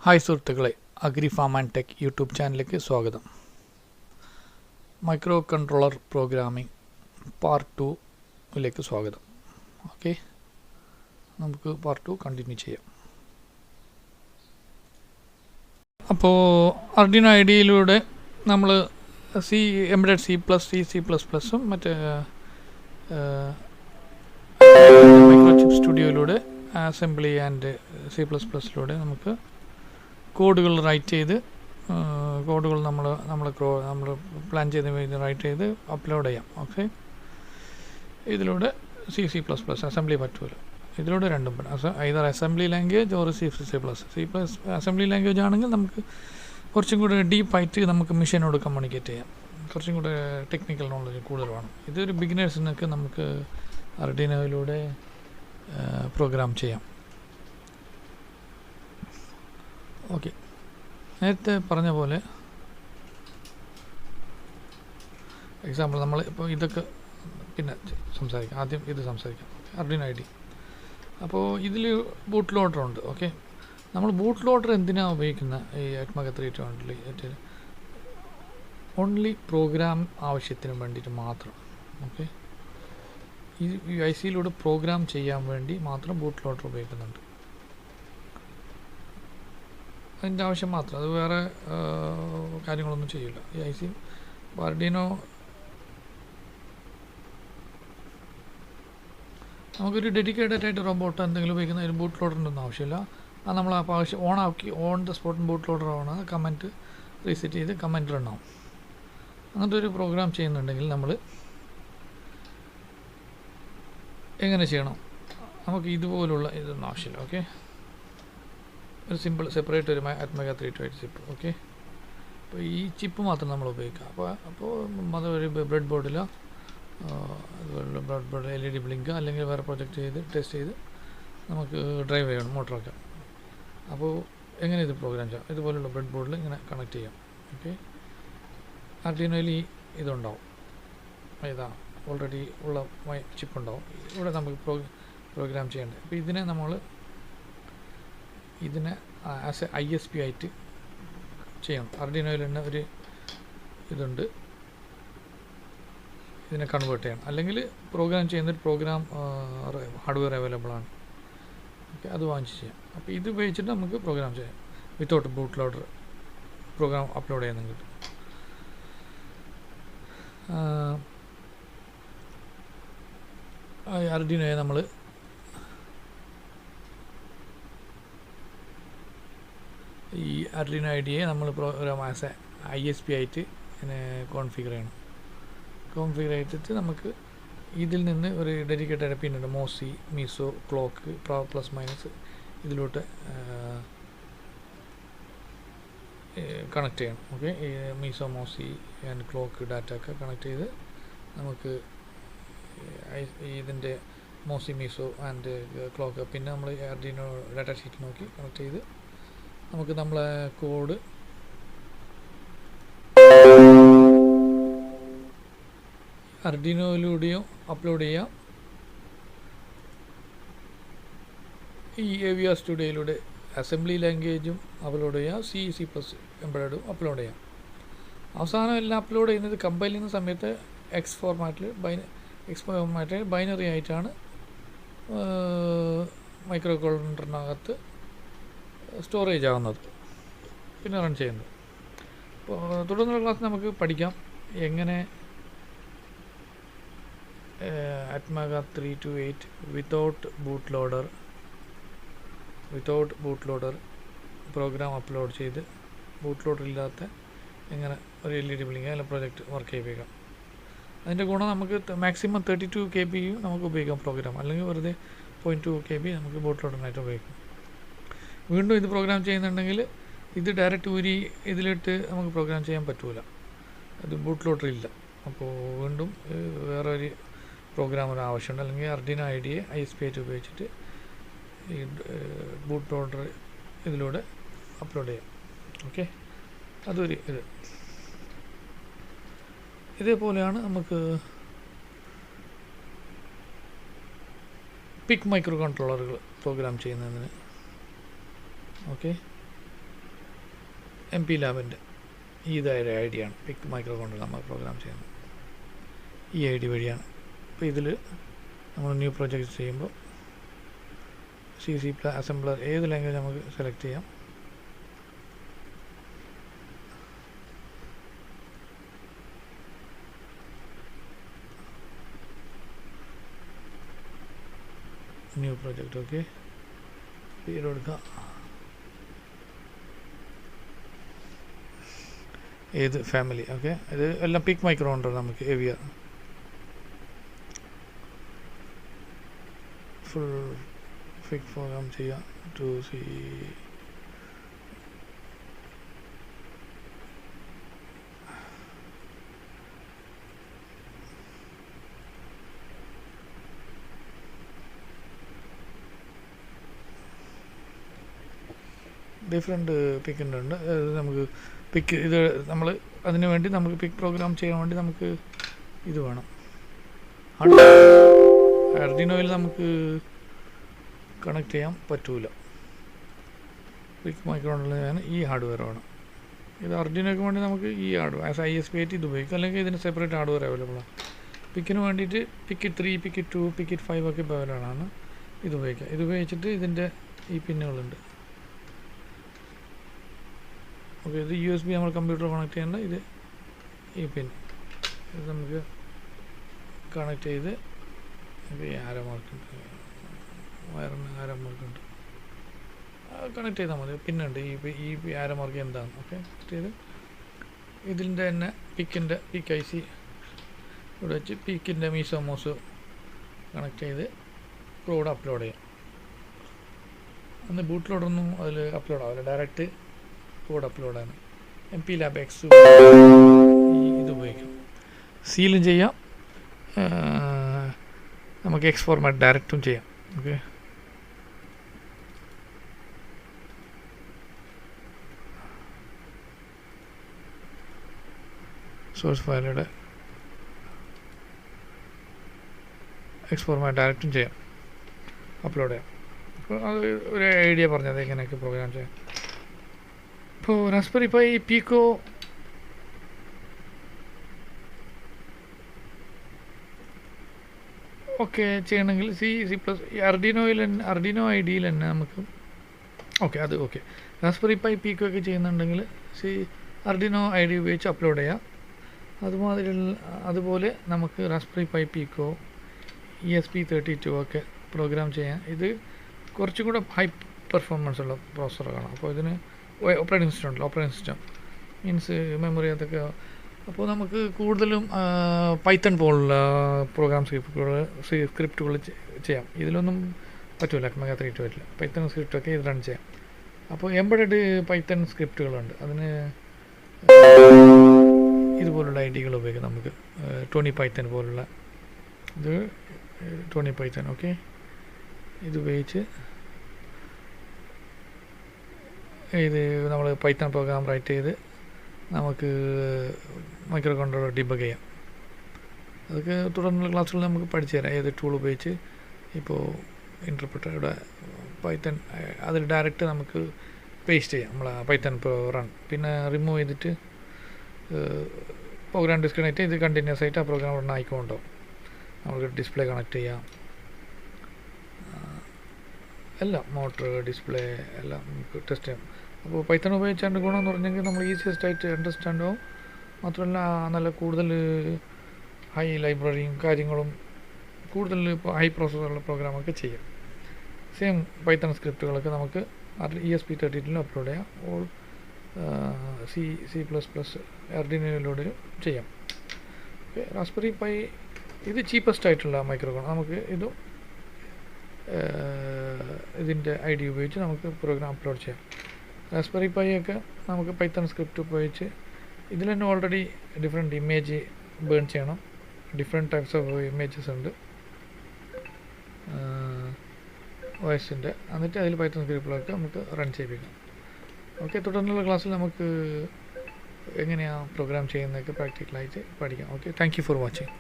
Hi സുഹൃത്തുക്കളെ, agri farm and tech YouTube ചാനലിലേക്ക് സ്വാഗതം. മൈക്രോ കൺട്രോളർ പ്രോഗ്രാമിംഗ് പാർട്ട് 2ലേക്ക് സ്വാഗതം. ഓക്കെ, നമുക്ക് പാർട്ട് 2 കണ്ടിന്യൂ ചെയ്യാം. അപ്പോൾ അർഡിനോ ഐഡിയയിലൂടെ നമ്മൾ എംബഡഡ് C++ഉം മറ്റേ മൈക്രോചിപ്പ് സ്റ്റുഡിയോയിലൂടെ അസംബ്ലി ആൻഡ് C++ലൂടെ നമുക്ക് കോഡുകൾ റൈറ്റ് ചെയ്ത് കോഡുകൾ നമ്മൾ പ്ലാൻ ചെയ്ത് റൈറ്റ് ചെയ്ത് അപ്ലോഡ് ചെയ്യാം. ഓക്കെ, ഇതിലൂടെ C++ അസംബ്ലി പറ്റുമല്ലോ. ഇതിലൂടെ രണ്ടും either assembly language or C++. Assembly language ആണെങ്കിൽ നമുക്ക് കുറച്ചും കൂടെ ഡീപ്പായിട്ട് നമുക്ക് മെഷീനോട് കമ്മ്യൂണിക്കേറ്റ് ചെയ്യാം. കുറച്ചും കൂടെ ടെക്നിക്കൽ നോളജ് കൂടുതൽ വേണം. ഇതൊരു ബിഗിനേഴ്സിനൊക്കെ നമുക്ക് അർഡിനോയിലൂടെ പ്രോഗ്രാം ചെയ്യാം. ഓക്കെ, നേരത്തെ പറഞ്ഞ പോലെ എക്സാമ്പിൾ നമ്മൾ ഇപ്പോൾ ഇതൊക്കെ പിന്നെ സംസാരിക്കാം. ആദ്യം ഇത് സംസാരിക്കാം. Arduino ID. അപ്പോൾ ഇതിൽ ബൂട്ട് ലോഡർ ഉണ്ട്. ഓക്കെ, നമ്മൾ ബൂട്ട് ലോഡർ എന്തിനാണ് ഉപയോഗിക്കുന്നത്? ഈ അറ്റ്മക 320 ഓൺലി പ്രോഗ്രാം ആവശ്യത്തിന് വേണ്ടിയിട്ട് മാത്രം. ഓക്കെ, ഈ IC-യിലൂടെ പ്രോഗ്രാം ചെയ്യാൻ വേണ്ടി മാത്രം ബൂട്ട് ലോഡർ ഉപയോഗിക്കുന്നുണ്ട്. അതിൻ്റെ ആവശ്യം മാത്രം, അത് വേറെ കാര്യങ്ങളൊന്നും ചെയ്യില്ല ഈ IC. അർഡിനോ നമുക്കൊരു ഡെഡിക്കേറ്റഡ് ആയിട്ട് റോബോട്ട് എന്തെങ്കിലും ഉപയോഗിക്കുന്ന ഒരു ബൂട്ട് ലോഡറിൻ്റെ ഒന്നും ആവശ്യമില്ല. അത് നമ്മൾ അപ്പോൾ ആവശ്യം on the spot boot loader ആണ്. കമൻറ്റ് റീസെറ്റ് ചെയ്ത് കമൻറ്റ് റൺ ആവും. അങ്ങനത്തെ ഒരു പ്രോഗ്രാം ചെയ്യുന്നുണ്ടെങ്കിൽ നമ്മൾ എങ്ങനെ ചെയ്യണം? നമുക്ക് ഇതുപോലുള്ള ഇതൊന്നും ആവശ്യമില്ല. ഓക്കെ, ഒരു സിമ്പിൾ സെപ്പറേറ്റ് ഒരു അറ്റ്മക 320 ചിപ്പ്. ഓക്കെ, അപ്പോൾ ഈ ചിപ്പ് മാത്രം നമ്മൾ ഉപയോഗിക്കുക. അപ്പോൾ അതൊരു ബ്രെഡ് ബോർഡിലോ അതുപോലെ ബ്രെഡ് ബോർഡ് LED ബ്ലിങ്ക് അല്ലെങ്കിൽ വേറെ പ്രൊജക്റ്റ് ചെയ്ത് ടെസ്റ്റ് ചെയ്ത് നമുക്ക് ഡ്രൈവ് ചെയ്യണം, മോട്ടറൊക്കെ. അപ്പോൾ എങ്ങനെ ഇത് പ്രോഗ്രാം ചെയ്യാം? ഇതുപോലുള്ള ബ്രെഡ് ബോർഡിൽ ഇങ്ങനെ കണക്ട് ചെയ്യാം. ഓക്കെ, അർഡിനോയിൽ ഇതുണ്ടാവും, ഇതാ ഓൾറെഡി ഉള്ള ചിപ്പ് ഉണ്ടാവും. ഇവിടെ നമുക്ക് പ്രോഗ്രാം ചെയ്യേണ്ടത്. അപ്പോൾ ഇതിനെ ആസ് എ ISP ആയിട്ട് ചെയ്യണം. അർഡിനോയിൽ തന്നെ ഒരു ഇതുണ്ട്, ഇതിനെ കൺവേർട്ട് ചെയ്യണം. അല്ലെങ്കിൽ പ്രോഗ്രാം ചെയ്യുന്നൊരു പ്രോഗ്രാം ഹാർഡ്വെയർ അവൈലബിൾ ആണ്. ഓക്കെ, അത് വാങ്ങിച്ച് ചെയ്യാം. അപ്പോൾ ഇത് ഉപയോഗിച്ചിട്ട് നമുക്ക് പ്രോഗ്രാം ചെയ്യാം. Without boot loader program upload ചെയ്യുന്നത് കിട്ടും. അർഡിനോയെ നമ്മൾ ഈ അർഡിനോ ഐഡിയെ നമ്മൾ പ്രോഗ്രാം ആസ് എ ISP ആയിട്ട് കോൺഫിഗർ ചെയ്യണം. കോൺഫിഗർ ചെയ്തിട്ട് നമുക്ക് ഇതിൽ നിന്ന് ഒരു ഡെഡിക്കേറ്റഡ് പിന്നുണ്ട്, MOSI, MISO, clock, plus minus ഇതിലോട്ട് കണക്ട് ചെയ്യണം. ഓക്കെ, ഈ MISO, MOSI and clock data ഒക്കെ കണക്ട് ചെയ്ത് നമുക്ക് ഇതിൻ്റെ മോസി, മീസോ ആൻഡ് ക്ലോക്ക് പിന്നെ നമ്മൾ അർഡിനോ ഡാറ്റ ഷീറ്റ് നോക്കി കണക്ട് ചെയ്ത് നമുക്ക് നമ്മളെ കോഡ് അർഡിനോയിലൂടെയോ അപ്ലോഡ് ചെയ്യാം. ഈ AVR സ്റ്റുഡിയോയിലൂടെ അസംബ്ലി ലാംഗ്വേജും അപ്ലോഡ് ചെയ്യാം, C++ എംബഡഡും അപ്ലോഡ് ചെയ്യാം. അവസാനം എല്ലാം അപ്ലോഡ് ചെയ്യുന്നത് കമ്പൈൽ ചെയ്യുന്ന സമയത്ത് X ഫോർമാറ്റിൽ ബൈനറി ആയിട്ടാണ് മൈക്രോ കൺട്രോളറിനകത്ത് സ്റ്റോറേജ് ആവുന്നത്, പിന്നെ റൺ ചെയ്യുന്നത്. അപ്പോൾ തുടർന്നുള്ള ക്ലാസ് നമുക്ക് പഠിക്കാം എങ്ങനെ ATmega 328 without boot loader program upload ചെയ്ത് ബൂട്ട് ലോഡർ ഇല്ലാത്ത എങ്ങനെ ഒരു LED ബ്ലിങ്ക് അല്ലെങ്കിൽ പ്രൊജക്റ്റ് വർക്ക് ചെയ്യിപ്പിക്കാം. അതിൻ്റെ ഗുണം നമുക്ക് മാക്സിമം 32 KB നമുക്ക് ഉപയോഗിക്കാം പ്രോഗ്രാം, അല്ലെങ്കിൽ വെറുതെ 0.2 KB നമുക്ക് ബൂട്ട് ലോഡറിനായിട്ട് ഉപയോഗിക്കാം. വീണ്ടും ഇത് പ്രോഗ്രാം ചെയ്യുന്നുണ്ടെങ്കിൽ ഇത് ഡയറക്റ്റ് ഊരി ഇതിലിട്ട് നമുക്ക് പ്രോഗ്രാം ചെയ്യാൻ പറ്റില്ല, അത് ബൂട്ട് ലോഡർ ഇല്ല. അപ്പോൾ വീണ്ടും വേറെ ഒരു പ്രോഗ്രാമർ ആവശ്യമുണ്ട്, അല്ലെങ്കിൽ അർഡിനോ ഐഡിയെ ISP ആയിട്ട് ഉപയോഗിച്ചിട്ട് ഈ ബൂട്ട് ലോഡർ ഇതിലൂടെ അപ്ലോഡ് ചെയ്യാം. ഓക്കെ, അതൊരു ഇതേപോലെയാണ് നമുക്ക് പിക് മൈക്രോ കൺട്രോളറുകൾ പ്രോഗ്രാം ചെയ്യുന്നതിന്. ഓക്കെ, MP ലാബിൻ്റെ ഇതായ ഐ ഡിയാണ് പിക് മൈക്രോ കൺട്രോളർ നമ്മൾ പ്രോഗ്രാം ചെയ്യുന്നത് ഈ ഐ ഡി വഴിയാണ്. അപ്പോൾ ഇതിൽ നമ്മൾ ന്യൂ പ്രോജക്റ്റ് ചെയ്യുമ്പോൾ C അസംബ്ലർ ഏത് ലാംഗ്വേജ് നമുക്ക് സെലക്ട് ചെയ്യാം. ന്യൂ പ്രോജക്റ്റ് ഓക്കെ പേര് കൊടുക്കാം. ഏത് ഫാമിലി ഓക്കെ ഇത് എല്ലാം പിക് മൈക്രോ കൺട്രോളർ നമുക്ക് എവിയ ഫുൾ ഫിക് പ്രോഗ്രാം ചെയ്യാം. ടു സി ഡിഫറെൻറ്റ് പിക്കിൻ്റെ ഉണ്ട്. നമുക്ക് പിക്ക് ഇത് നമ്മൾ അതിന് വേണ്ടി നമുക്ക് പിക്ക് പ്രോഗ്രാം ചെയ്യാൻ വേണ്ടി നമുക്ക് ഇത് വേണം. ആർഡിനോയിൽ നമുക്ക് കണക്ട് ചെയ്യാൻ പറ്റൂല. പിക്ക് മൈക്രോ കൺട്രോളറിന് ഈ ഹാർഡ്വെയർ വേണം. ഇത് ആർഡിനോയ്ക്ക് വേണ്ടി നമുക്ക് ഈ ഹാർഡ്വെയർ ആസ് ISP8 ഇത് ഉപയോഗിക്കാം. അല്ലെങ്കിൽ ഇതിന് സെപ്പറേറ്റ് ഹാർഡ്വെയർ അവൈലബിളാണ്. പിക്കിന് വേണ്ടിയിട്ട് പിക്ക് 3 പിക്ക് 2 പിക്ക് 5 ഒക്കെ അവൈലബിളാണ്. ഇത് ഉപയോഗിക്കാം. ഇത് ഉപയോഗിച്ചിട്ട് ഇതിൻ്റെ ഈ പിന്നുകളുണ്ട്. ഓക്കെ ഇത് USB നമ്മൾ കമ്പ്യൂട്ടർ കണക്ട് ചെയ്യേണ്ട ഇത് ഈ പിൻ ഇത് നമുക്ക് കണക്ട് ചെയ്ത് ഈ ആരോ മാർക്കുണ്ട് വയറിന് ആരോ മാർക്കുണ്ട് കണക്ട് ചെയ്താൽ മതി. പിന്നുണ്ട് ഈ ആരോ മാർക്ക് എന്താണ് ഓക്കെ ചെയ്ത് ഇതിൻ്റെ തന്നെ പിക്കിൻ്റെ പിക്ക് IC ഇവിടെ വെച്ച് പിക്കിൻ്റെ മീസോമോസ് കണക്ട് ചെയ്ത് കോഡ് അപ്ലോഡ് ചെയ്യാം. അന്ന് ബൂട്ട് ലോഡൊന്നും അതിൽ അപ്ലോഡ് ആവില്ല. ഡയറക്റ്റ് കോഡ് അപ്ലോഡാണ്. MP Lab X ഇത് ഉപയോഗിക്കാം. സീലും ചെയ്യാം. നമുക്ക് X ഫോർമാറ്റ് ഡയറക്റ്റും ചെയ്യാം. ഓക്കെ സോഴ്സ് ഫയലുടെ X ഫോർമാറ്റ് ഡയറക്റ്റും ചെയ്യാം, അപ്ലോഡ് ചെയ്യാം. അപ്പോൾ അത് ഒരു ഐഡിയ പറഞ്ഞത് എങ്ങനെയൊക്കെ പ്രോഗ്രാം ചെയ്യാം. ഇപ്പോൾ റാസ്ബെറി പൈ പീക്കോ ഒക്കെ ചെയ്യണമെങ്കിൽ C++ അർഡിനോ ഐഡിയിൽ തന്നെ നമുക്ക് ഓക്കെ അത് ഓക്കെ റാസ്ബെറി പൈ പീക്കോ ഒക്കെ ചെയ്യുന്നുണ്ടെങ്കിൽ അർഡിനോ ID ഉപയോഗിച്ച് അപ്ലോഡ് ചെയ്യാം. അതുപോലെ നമുക്ക് റാസ്ബെറി പൈ പീക്കോ ESP32 ഒക്കെ പ്രോഗ്രാം ചെയ്യാം. ഇത് കുറച്ചും കൂടെ ഹൈ പെർഫോമൻസ് ഉള്ള പ്രോസസ്സറാണ്. അപ്പോൾ ഇതിന് ഓപ്പറേറ്റിംഗ് സിസ്റ്റം മീൻസ് മെമ്മറി അതൊക്കെ. അപ്പോൾ നമുക്ക് കൂടുതലും പൈത്തൺ പോലുള്ള പ്രോഗ്രാം സ്ക്രിപ്റ്റുകൾ ചെയ്യാം. ഇതിലൊന്നും പറ്റില്ല, മെഗാ3 പറ്റില്ല. പൈത്തൺ സ്ക്രിപ്റ്റൊക്കെ ഇത് റൺ ചെയ്യാം. അപ്പോൾ എംബഡഡ് പൈത്തൺ സ്ക്രിപ്റ്റുകളുണ്ട്. അതിന് ഇതുപോലുള്ള ഐഡികൾ ഉപയോഗിക്കാം. നമുക്ക് ടോണി പൈത്തൺ പോലുള്ള ഇത് ടോണി പൈത്തൺ ഓക്കെ ഇത് ഉപയോഗിച്ച് ഇത് നമ്മൾ പൈത്തൺ പ്രോഗ്രാം റൈറ്റ് ചെയ്ത് നമുക്ക് മൈക്രോ കൺട്രോളർ ഡിബഗ് ചെയ്യാം. അതൊക്കെ തുടർന്നുള്ള ക്ലാസ്സുകളിൽ നമുക്ക് പഠിച്ചു തരാം. ഏത് ടൂൾ ഉപയോഗിച്ച് ഇപ്പോൾ ഇൻ്റർപ്രിറ്ററുടെ പൈത്തൺ അതിൽ ഡയറക്റ്റ് നമുക്ക് പേസ്റ്റ് ചെയ്യാം നമ്മൾ പൈത്തൺ റൺ. പിന്നെ റിമൂവ് ചെയ്തിട്ട് പ്രോഗ്രാം ഡിസ്കണക്റ്റ് ചെയ്ത് കണ്ടിന്യൂസ് ആയിട്ട് ആ പ്രോഗ്രാം റൺ ആയിക്കൊണ്ടുണ്ടാവും. നമുക്ക് ഡിസ്പ്ലേ കണക്ട് ചെയ്യാം, എല്ലാം മോട്ടർ ഡിസ്പ്ലേ എല്ലാം നമുക്ക് ടെസ്റ്റ് ചെയ്യാം. അപ്പോൾ പൈത്തൺ ഉപയോഗിച്ചാണ്ട് ഗുണമെന്ന് പറഞ്ഞെങ്കിൽ നമ്മൾ ഈസിയസ്റ്റ് ആയിട്ട് അണ്ടർസ്റ്റാൻഡ് ആവും. മാത്രമല്ല നല്ല കൂടുതൽ ഹൈ ലൈബ്രറിയും കാര്യങ്ങളും കൂടുതൽ ഇപ്പോൾ ഹൈ പ്രോസസ്സറുള്ള പ്രോഗ്രാമൊക്കെ ചെയ്യാം. സെയിം പൈത്തൺ സ്ക്രിപ്റ്റുകളൊക്കെ നമുക്ക് ESP32 അപ്ലോഡ് ചെയ്യാം. ഓൾ C++ ആർഡിനോയിലൂടെ ചെയ്യാം. ഓക്കെ റാസ്ബെറി പൈ ഇത് ചീപ്പസ്റ്റ് ആയിട്ടുള്ള മൈക്രോ കൺട്രോളർ. നമുക്ക് ഇതും ഇതിൻ്റെ ID ഉപയോഗിച്ച് നമുക്ക് പ്രോഗ്രാം അപ്ലോഡ് ചെയ്യാം. റാസ്ബെറി പൈ ഒക്കെ നമുക്ക് പൈത്തൺ സ്ക്രിപ്റ്റ് ഉപയോഗിച്ച് ഇതിൽ തന്നെ ഓൾറെഡി ഡിഫറെൻറ്റ് ഇമേജ് ബേൺ ചെയ്യണം. ഡിഫറെൻറ്റ് ടൈപ്സ് ഓഫ് ഇമേജസ് ഉണ്ട് OSൻ്റെ. എന്നിട്ട് അതിൽ പൈത്തൺ സ്ക്രിപ്റ്റുകളൊക്കെ നമുക്ക് റൺ ചെയ്യിപ്പിക്കാം. ഓക്കെ തുടർന്നുള്ള ക്ലാസ്സിൽ നമുക്ക് എങ്ങനെയാണ് പ്രോഗ്രാം ചെയ്യുന്നതൊക്കെ പ്രാക്ടിക്കലായിട്ട് പഠിക്കാം. Okay thank you for watching.